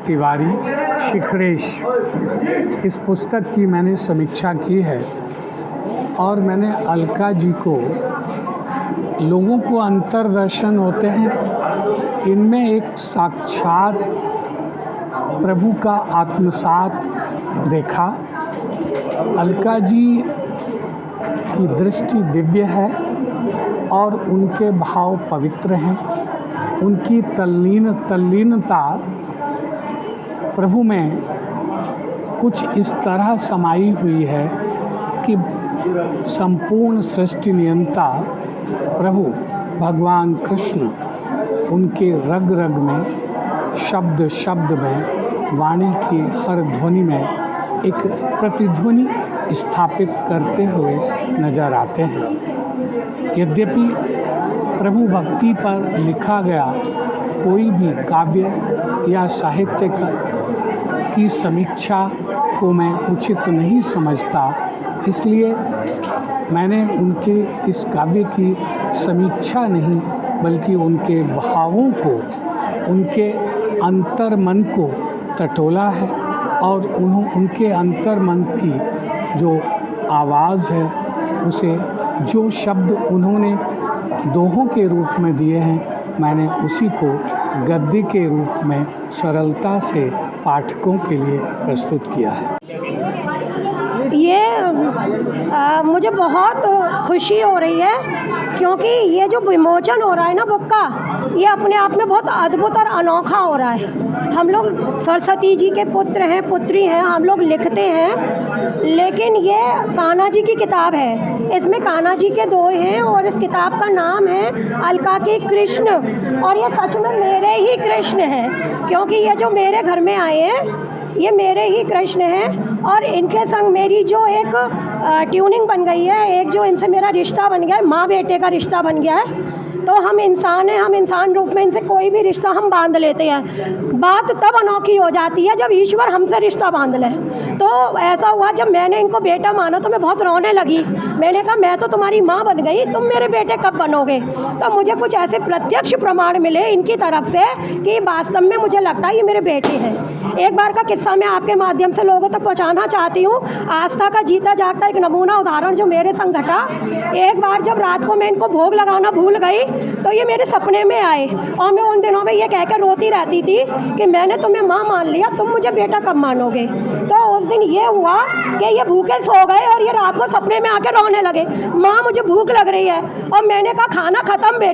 तिवारी शिखरेश। इस पुस्तक की मैंने समीक्षा की है और मैंने अलका जी को, लोगों को अंतर्दर्शन होते हैं, इनमें एक साक्षात प्रभु का आत्मसात देखा। अलका जी की दृष्टि दिव्य है और उनके भाव पवित्र हैं। उनकी तल्लीनता प्रभु में कुछ इस तरह समाई हुई है कि संपूर्ण सृष्टि नियंता प्रभु भगवान कृष्ण उनके रग रग में, शब्द शब्द में, वाणी की हर ध्वनि में एक प्रतिध्वनि स्थापित करते हुए नजर आते हैं। यद्यपि प्रभु भक्ति पर लिखा गया कोई भी काव्य या साहित्य की समीक्षा को मैं उचित नहीं समझता, इसलिए मैंने उनके इस काव्य की समीक्षा नहीं बल्कि उनके भावों को, उनके अंतर्मन को टटोला है और उनके अंतर्मन की जो आवाज़ है, उसे जो शब्द उन्होंने दोहों के रूप में दिए हैं, मैंने उसी को गद्य के रूप में सरलता से पाठकों के लिए प्रस्तुत किया है। ये मुझे बहुत खुशी हो रही है क्योंकि ये जो विमोचन हो रहा है ना बुक का, ये अपने आप में बहुत अद्भुत और अनोखा हो रहा है। हम लोग सरस्वती जी के पुत्र हैं, पुत्री हैं, हम लोग लिखते हैं, लेकिन ये कान्हा जी की किताब है। इसमें कान्हा जी के दोहे हैं और इस किताब का नाम है अलका के कृष्ण, और ये सच में मेरे ही कृष्ण हैं क्योंकि ये जो मेरे घर में आए हैं ये मेरे ही कृष्ण हैं और इनके संग मेरी जो एक ट्यूनिंग बन गई है, एक जो इनसे मेरा रिश्ता बन गया है, माँ बेटे का रिश्ता बन गया है। तो हम इंसान हैं, हम इंसान रूप में इनसे कोई भी रिश्ता हम बांध लेते हैं। बात तब अनोखी हो जाती है जब ईश्वर हमसे रिश्ता बांध ले। तो ऐसा हुआ, जब मैंने इनको बेटा माना तो मैं बहुत रोने लगी। मैंने कहा मैं तो तुम्हारी माँ बन गई, तुम मेरे बेटे कब बनोगे? तो मुझे कुछ ऐसे प्रत्यक्ष प्रमाण मिले इनकी तरफ से कि वास्तव में मुझे लगता है ये मेरे बेटे हैं। एक बार का किस्सा मैं आपके माध्यम से लोगों तक पहुँचाना चाहती हूँ। आस्था का जीता जागता एक नमूना उदाहरण जो मेरे संग घटा। एक बार जब रात को मैं इनको भोग लगाना भूल गई तो ये मेरे सपने में आए और मैं उन दिनों में ये कहकर रोती रहती थी कि मैंने तुम्हें माँ मान लिया, तुम मुझे बेटा कब मानोगे? तो उस दिन ये हुआ कि ये भूखे सो गए और ये रात को सपने में आके रोने लगे, माँ मुझे भूख लग रही है। और मैंने कहा खाना खत्म बेटा।